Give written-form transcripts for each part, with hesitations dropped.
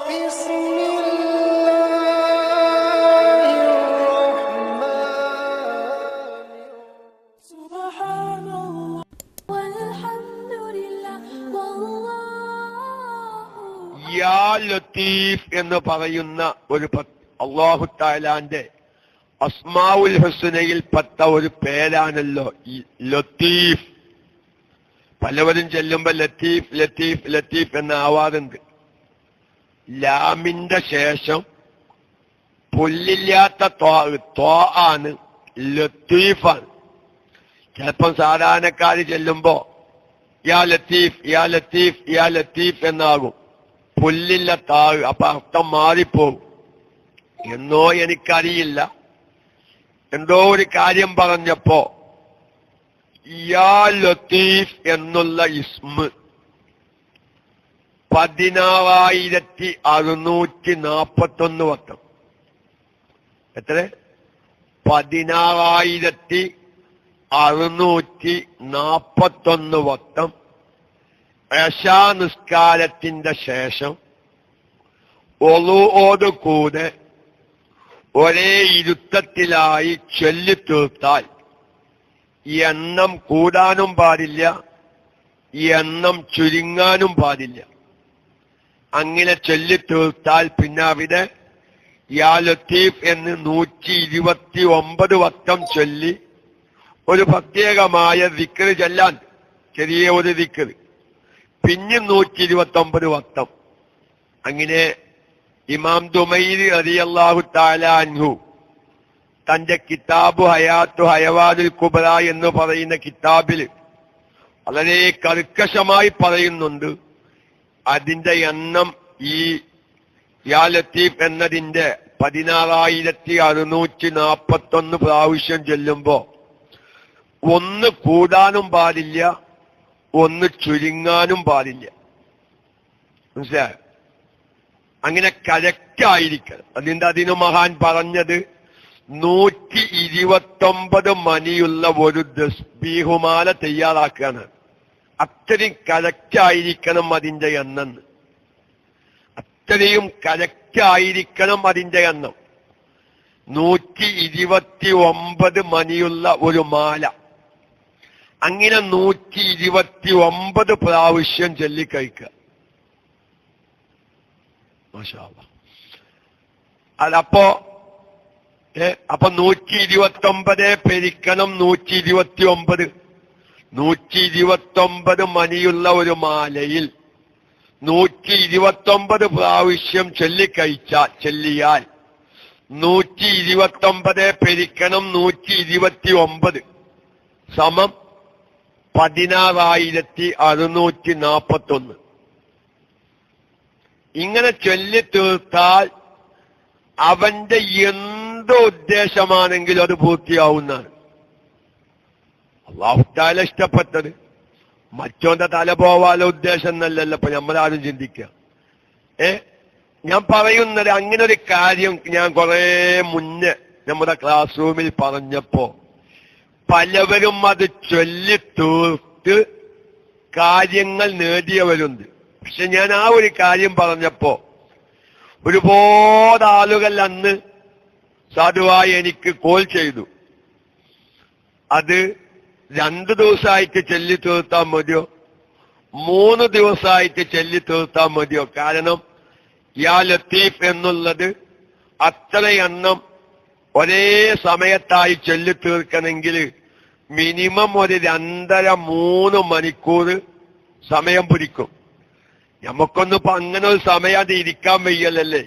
യാ ലത്തീഫ് എന്ന് പറയുന്ന ഒരു അല്ലാഹു തആലാന്റെ അസ്മാഉൽ ഹുസ്നയിൽ പെട്ട ഒരു പേരാണല്ലോ ഈ ലത്തീഫ്. പലവരും ചെല്ലുമ്പോ ലത്തീഫ് ലത്തീഫ് ലത്തീഫ് എന്ന് ആവാറുണ്ട്. ലാമിന്റെ ശേഷം പുല്ലില്ലാത്ത ത്വാ ആണ്, ലത്തീഫാണ്. ചിലപ്പം സാധാരണക്കാര് ചെല്ലുമ്പോ യാ ലത്തീഫ് യാ ലത്തീഫ് യാ ലത്തീഫ് എന്നാകും, പുല്ലില്ല താഴ്. അപ്പൊ അർത്ഥം മാറിപ്പോകും. എന്നോ എനിക്കറിയില്ല, എന്തോ ഒരു കാര്യം പറഞ്ഞപ്പോ യാ ലത്തീഫ് എന്നുള്ള ഇസ്മ് 16,641 വട്ടം. എത്ര? 16,641 വട്ടം ഇശാ നിസ്കാരത്തിന്റെ ശേഷം ഒളുഓട് കൂടെ ഒരേ ഇരുത്തത്തിലായി ചൊല്ലിത്തീർത്താൽ എണ്ണം കൂടാനും പാടില്ല, എണ്ണം ചുരുങ്ങാനും പാടില്ല. അങ്ങനെ ചൊല്ലിത്തീർത്താൽ പിന്നെ അവിടെ യാ ലത്തീഫ് എന്ന് 129 വട്ടം ചൊല്ലി ഒരു പ്രത്യേകമായ ദിക്ർ ചൊല്ലാൻ, ചെറിയ ഒരു ദിക്ർ, പിന്നെ 129 വട്ടം. അങ്ങനെ ഇമാം ദുമൈരി റളിയല്ലാഹു തആല അൻഹു തന്റെ കിതാബ് ഹയാത്തു ഹയവാനുൽ കുബ്ര എന്ന് പറയുന്ന കിതാബിൽ വളരെ കർക്കശമായി പറയുന്നുണ്ട്. അതിന്റെ എണ്ണം ഈ യാ ലത്തീഫ് എന്നതിന്റെ 16,641 പ്രാവശ്യം ചൊല്ലുമ്പോ ഒന്ന് കൂടാനും പാടില്ല, ഒന്ന് ചുരുങ്ങാനും പാടില്ല. മനസ്സിലായോ? അങ്ങനെ കറക്റ്റായിരിക്കണം. അതിന് മഹാൻ പറഞ്ഞത് 129 മണിയുള്ള ഒരു തസ്ബീഹുമാല തയ്യാറാക്കുകയാണ്. അത്രയും കറക്റ്റായിരിക്കണം അതിന്റെ എണ്ണം, അത്രയും കറക്റ്റായിരിക്കണം അതിന്റെ എണ്ണം. 129 മണിയുള്ള ഒരു മാല, അങ്ങനെ 129 പ്രാവശ്യം ചൊല്ലിക്കഴിക്കുക. മാഷാ അല്ലാഹ്. അതപ്പോ 129 പെരിക്കണം 129. 129 മണിയുള്ള ഒരു മാലയിൽ 129 പ്രാവശ്യം ചൊല്ലിയാൽ 129 പെരിക്കണം 129 സമം 16,641. ഇങ്ങനെ ചൊല്ലിത്തീർത്താൽ അവന്റെ എന്ത് ഉദ്ദേശമാണെങ്കിലും അത് പൂർത്തിയാവുന്നതാണ്. അല്ലാഹു തആല ഇഷ്ടപ്പെട്ടത് മറ്റോന്റെ തല പോവാനുള്ള ഉദ്ദേശം എന്നല്ലല്ലോ ഇപ്പൊ നമ്മളാരും ചിന്തിക്കുക. ഞാൻ പറയുന്നത് അങ്ങനെ ഒരു കാര്യം ഞാൻ കുറെ മുന്നേ നമ്മുടെ ക്ലാസ് റൂമിൽ പറഞ്ഞപ്പോ പലവരും അത് ചൊല്ലിത്തീർത്ത് കാര്യങ്ങൾ നേടിയവരുണ്ട്. പക്ഷെ ഞാൻ ആ ഒരു കാര്യം പറഞ്ഞപ്പോ ഒരുപാട് ആളുകൾ അന്ന് സാധുവായി എനിക്ക് കോൾ ചെയ്തു. അത് 2 ദിവസമായിട്ട് ചൊല്ലിത്തീർത്താൻ മതിയോ, 3 ദിവസമായിട്ട് ചൊല്ലിത്തീർത്താൻ മതിയോ? കാരണം യാ ലത്തീഫ് എന്നുള്ളത് അത്ര എണ്ണം ഒരേ സമയത്തായി ചൊല്ലിത്തീർക്കണമെങ്കിൽ മിനിമം ഒരു 2.5-3 മണിക്കൂർ സമയം പിടിക്കും. നമുക്കൊന്നിപ്പോ അങ്ങനെ ഒരു സമയം അത് ഇരിക്കാൻ വയ്യല്ലേ.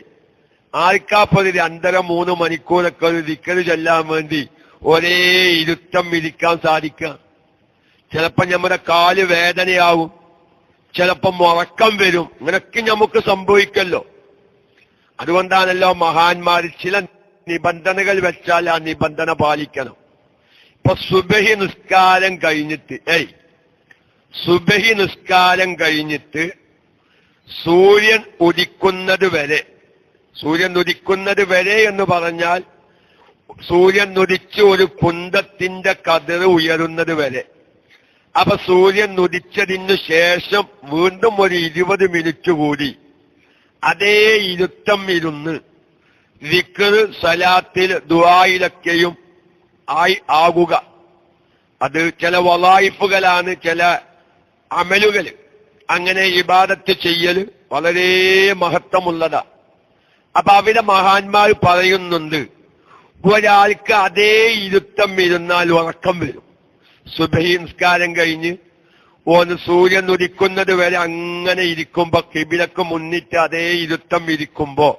ആർക്കാപ്പൊ ഒരു 2.5-3 മണിക്കൂറൊക്കെ ഒരു ദിക്ർ ചൊല്ലാൻ വേണ്ടി ഒരേ ഇരുത്തം ഇരിക്കാൻ സാധിക്കുക? ചിലപ്പോ നമ്മുടെ കാല് വേദനയാവും, ചിലപ്പോ ഉറക്കം വരും, ഇങ്ങനൊക്കെ നമുക്ക് സംഭവിക്കല്ലോ. അതുകൊണ്ടാണല്ലോ മഹാന്മാർ ചില നിബന്ധനകൾ വെച്ചാൽ ആ നിബന്ധന പാലിക്കണം. ഇപ്പൊ സുബഹി നിസ്കാരം കഴിഞ്ഞിട്ട് സൂര്യൻ ഉദിക്കുന്നത് വരെ എന്ന് പറഞ്ഞാൽ സൂര്യൻ ഉദിച്ച് ഒരു കുന്തത്തിന്റെ കതിർ ഉയരുന്നത് വരെ. അപ്പൊ സൂര്യൻ ഉദിച്ചതിനു ശേഷം വീണ്ടും ഒരു 20 മിനിറ്റ് കൂടി അതേ ഇരുത്തം ഇരുന്ന് ദിക്ർ, സലാത്തിൽ, ദുആയിലൊക്കെയും ആകുക. അത് ചില വളായിഫുകളാണ്, ചില അമലുകൾ. അങ്ങനെ ഇബാദത്ത് ചെയ്യൽ വളരെ മഹത്വമുള്ളതാ. അപ്പൊ അവിടെ മഹാന്മാർ പറയുന്നുണ്ട്, ഒരാൾക്ക് അതേ ഇരുത്തം ഇരുന്നാൽ ഉറക്കം വരും. സുബഹി നിസ്കാരം കഴിഞ്ഞ് ഓന് സൂര്യൻ ഉദിക്കുന്നത് വരെ അങ്ങനെ ഇരിക്കുമ്പോ, കിബിലക്ക് മുന്നിട്ട് അതേ ഇരുത്തം ഇരിക്കുമ്പോ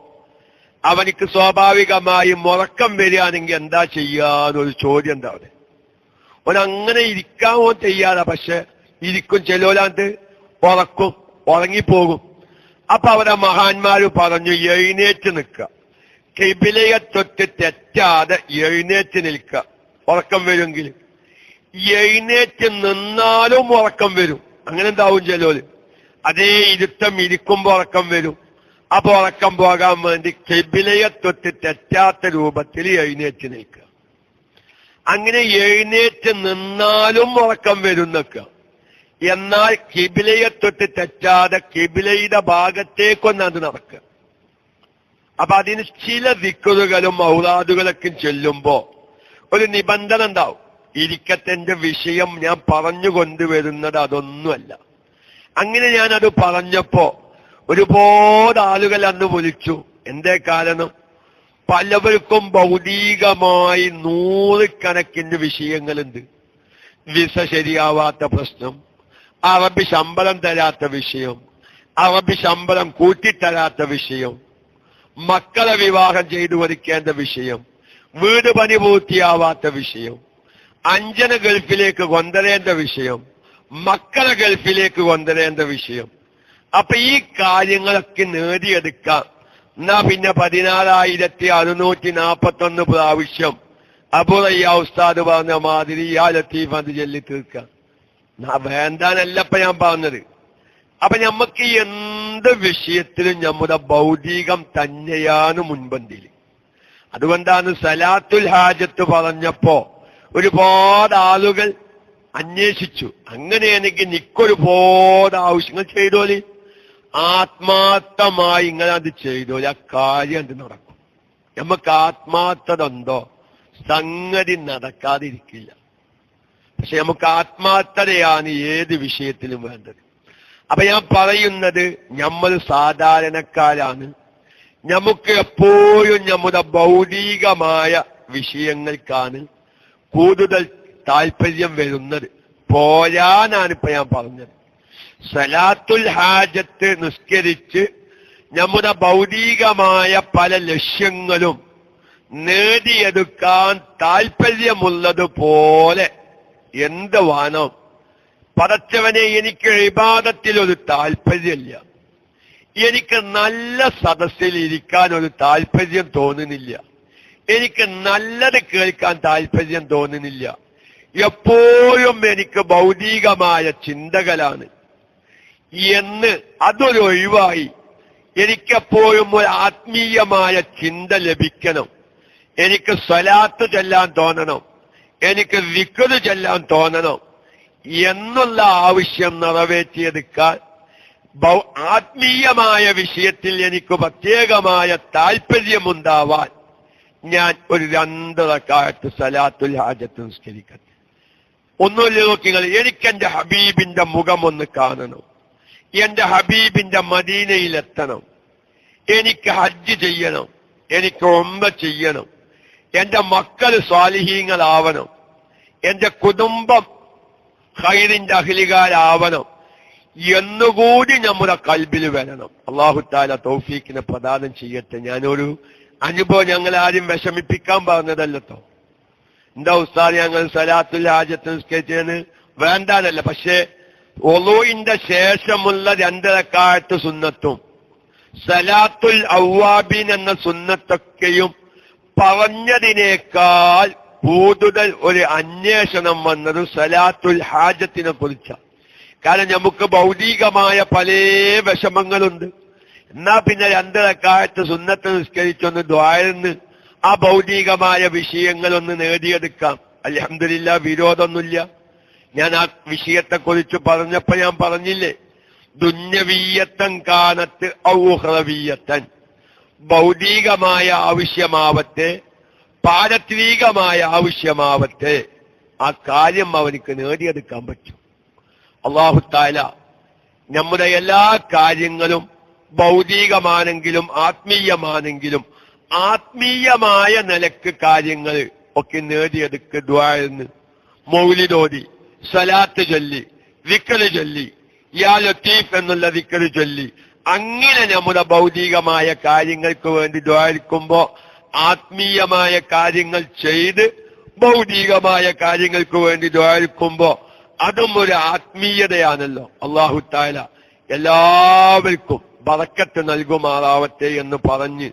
അവനിക്ക് സ്വാഭാവികമായും ഉറക്കം വരികയാണെങ്കിൽ എന്താ ചെയ്യാന്നൊരു ചോദ്യം എന്താ അവിടെ. ഓനങ്ങനെ ഇരിക്കാമോ ചെയ്യാതെ, പക്ഷെ ഇരിക്കും. ചെലോലാണ്ട് ഉറങ്ങിപ്പോകും. അപ്പൊ അവിടെ മഹാന്മാര് പറഞ്ഞു, എഴുന്നേറ്റ് നിൽക്കുക, കിബിലയെ തൊട്ട് തെറ്റാതെ എഴുന്നേറ്റ് നിൽക്കുക. ഉറക്കം വരുമെങ്കിൽ എഴുന്നേറ്റ് നിന്നാലും ഉറക്കം വരും. അങ്ങനെ എന്താവും ചെലോല്, അതേ ഇരുത്തം ഇരിക്കുമ്പോ ഉറക്കം വരും. അപ്പൊ ഉറക്കം പോകാൻ വേണ്ടി കിബിലയെ തൊട്ട് തെറ്റാത്ത രൂപത്തിൽ എഴുന്നേറ്റ് നിൽക്കുക. അങ്ങനെ എഴുന്നേറ്റ് നിന്നാലും ഉറക്കം വരും നിൽക്കുക. എന്നാൽ കിബിലയെ തൊട്ട് തെറ്റാതെ കിബിലയുടെ ഭാഗത്തേക്കൊന്നത് നടക്കുക. അപ്പൊ അതിന് ചില ദിക്റുകളും ഔറാദുകളൊക്കെ ചെല്ലുമ്പോ ഒരു നിബന്ധന ഉണ്ടാവും. ഇരിക്കത്തിന്റെ വിഷയം ഞാൻ പറഞ്ഞു കൊണ്ടുവരുന്നത് അതൊന്നുമല്ല. അങ്ങനെ ഞാനത് പറഞ്ഞപ്പോ ഒരുപാട് ആളുകൾ അന്ന് വിളിച്ചു. എന്തേ കാരണം? പലവർക്കും ഭൗതികമായി 100 കണക്കിന് വിഷയങ്ങളുണ്ട്. വിസ ശരിയാവാത്ത പ്രശ്നം, അറബി ശമ്പളം തരാത്ത വിഷയം, അറബി ശമ്പളം കൂട്ടിത്തരാത്ത വിഷയം, മക്കളെ വിവാഹം ചെയ്തു കൊടുക്കേണ്ട വിഷയം, വീട് പണി പൂർത്തിയാവാത്ത വിഷയം, അഞ്ചന ഗൾഫിലേക്ക് കൊണ്ടുവരേണ്ട വിഷയം, മക്കളെ ഗൾഫിലേക്ക് കൊണ്ടുവരേണ്ട വിഷയം. അപ്പൊ ഈ കാര്യങ്ങളൊക്കെ നേടിയെടുക്കാം. എന്നാ പിന്നെ 16,641 പ്രാവശ്യം അബുറയ്യ ഉസ്താദ് പറഞ്ഞ മാതിരി യാ ലത്തീഫ് അത് ചൊല്ലി തീർക്കാം. വേണ്ടാനല്ല ഇപ്പൊ ഞാൻ പറഞ്ഞത്. അപ്പൊ ഞമ്മക്ക് എന്ത് വിഷയത്തിലും നമ്മുടെ ഭൗതികം തന്നെയാണ് മുൻപന്തിയിൽ. അതുകൊണ്ടാണ് സലാത്തുൽ ഹാജത്ത് പറഞ്ഞപ്പോ ഒരുപാട് ആളുകൾ അന്വേഷിച്ചു. അങ്ങനെയാണെങ്കിൽ നിക്കൊരുപാട് ആവശ്യങ്ങൾ ചെയ്തോളി, ആത്മാർത്ഥമായി ഇങ്ങനെ അത് ചെയ്തോളി, ആ കാര്യം എന്ത് നടക്കും. നമുക്ക് ആത്മാർത്ഥത ഉണ്ടോ, സംഗതി നടക്കാതിരിക്കില്ല. പക്ഷെ നമുക്ക് ആത്മാർത്ഥതയാണ് ഏത് വിഷയത്തിലും വേണ്ടത്. അപ്പൊ ഞാൻ പറയുന്നത്, നമ്മൾ സാധാരണക്കാരാണ്. നമുക്ക് എപ്പോഴും നമ്മുടെ ഭൗതികമായ വിഷയങ്ങൾക്കാണ് കൂടുതൽ താല്പര്യം വരുന്നത്. പോരാനാണിപ്പോ ഞാൻ പറഞ്ഞത്. സലാത്തുൽ ഹാജത്ത് നിസ്കരിച്ച് നമ്മുടെ ഭൗതികമായ പല ലക്ഷ്യങ്ങളും നേടിയെടുക്കാൻ താല്പര്യമുള്ളതുപോലെ എന്ത് വേണം? പടച്ചവനെ, എനിക്ക് ഇബാദത്തിൽ ഒരു താല്പര്യമില്ല, എനിക്ക് നല്ല സദസ്സിൽ ഇരിക്കാൻ ഒരു താല്പര്യം തോന്നുന്നില്ല, എനിക്ക് നല്ലത് കേൾക്കാൻ താല്പര്യം തോന്നുന്നില്ല, എപ്പോഴും എനിക്ക് ഭൗതികമായ ചിന്തകളാണ് എന്ന് അതൊരു ഒഴിവായി എനിക്കെപ്പോഴും ഒരു ആത്മീയമായ ചിന്ത ലഭിക്കണം. എനിക്ക് സ്വലാത്ത് ചെല്ലാൻ തോന്നണം, എനിക്ക് ദിക്ർ ചെല്ലാൻ തോന്നണം എന്നുള്ള ആവശ്യം നിറവേറ്റിയെടുക്കാൻ ആത്മീയമായ വിഷയത്തിൽ എനിക്ക് പ്രത്യേകമായ താല്പര്യമുണ്ടാവാൻ ഞാൻ ഒരു 2 റക്അത്ത് സലാത്തുൽ ഹാജത്ത് നിസ്കരിക്കട്ടെ. ഒന്നുമില്ല, നോക്കിങ്ങൾ, എനിക്ക് എന്റെ ഹബീബിന്റെ മുഖം ഒന്ന് കാണണം, എന്റെ ഹബീബിന്റെ മദീനയിലെത്തണം, എനിക്ക് ഹജ്ജ് ചെയ്യണം, എനിക്ക് ഉംറ ചെയ്യണം, എന്റെ മക്കൾ സ്വാലിഹീങ്ങളാവണം, എന്റെ കുടുംബം ഖൈറിന്റെ അഹ്ലികാരാവണം എന്നുകൂടി നമ്മുടെ കൽബിൽ വരണം. അല്ലാഹു തആല തൗഫീഖിനെ പ്രദാനം ചെയ്യട്ടെ. ഞാനൊരു അനുഭവം ഞങ്ങൾ ആരും വിഷമിപ്പിക്കാൻ പറഞ്ഞതല്ലോ. എന്താ ഉസ്താദ്, ഞങ്ങൾ സലാത്തുൽ ഹാജത്ത് നിസ്കരിച്ചതിന് വേണ്ടാനല്ല, പക്ഷേ ഒളൂഇന്റെ ശേഷമുള്ള 2 റക്അത്ത് സുന്നത്തും സലാത്തുൽ അവ്വാബീൻ എന്ന സുന്നത്തൊക്കെയും പറഞ്ഞതിനേക്കാൾ കൂടുതൽ ഒരു അന്വേഷണം വന്നത് സലാത്തുൽ ഹാജത്തിനെ കുറിച്ചാണ്. കാരണം നമുക്ക് ഭൗതികമായ പല വിഷമങ്ങളുണ്ട്. എന്നാ പിന്നെ 2 റക്അത്ത് സുന്നത്ത് നിസ്കരിച്ചൊന്ന് ദ്വാരന്ന് ആ ഭൗതികമായ വിഷയങ്ങളൊന്ന് നേടിയെടുക്കാം. അൽഹംദുലില്ലാഹ്, വിരോധമൊന്നുമില്ല. ഞാൻ ആ വിഷയത്തെക്കുറിച്ച് പറഞ്ഞപ്പോ ഞാൻ പറഞ്ഞില്ലേ, ദുന്യവീയത്തൻ കാനത്ത് ഔഹ്റവീയത്തൻ, ഭൗതികമായ ആവശ്യമാവട്ടെ പാരത്രികമായ ആവശ്യമാവട്ടെ ആ കാര്യം അവനിക്ക് നേടിയെടുക്കാൻ പറ്റും. അല്ലാഹു തആല നമ്മുടെ എല്ലാ കാര്യങ്ങളും ഭൗതികമാണെങ്കിലും ആത്മീയമാണെങ്കിലും ആത്മീയമായ നിലക്ക് കാര്യങ്ങൾ ഒക്കെ നേടിയെടുക്ക് ദുആഇന്ന് മൗലിദോതി സ്വലാത്ത് ചൊല്ലി ദിക്റ് ചൊല്ലി യാ ലത്തീഫ് എന്നുള്ള ദിക്റ് ചൊല്ലി അങ്ങനെ നമ്മുടെ ഭൗതികമായ കാര്യങ്ങൾക്ക് വേണ്ടി ദുആഇക്കുമ്പോ ആത്മീയമായ കാര്യങ്ങൾ ചെയ്ത് ഭൗതികമായ കാര്യങ്ങൾക്ക് വേണ്ടി ദുആഇക്കുമ്പോ അതും ഒരു ആത്മീയതയാണല്ലോ. അല്ലാഹു തആല എല്ലാവർക്കും ബറക്കത്ത് നൽകുമാറാവട്ടെ എന്ന് പറഞ്ഞ്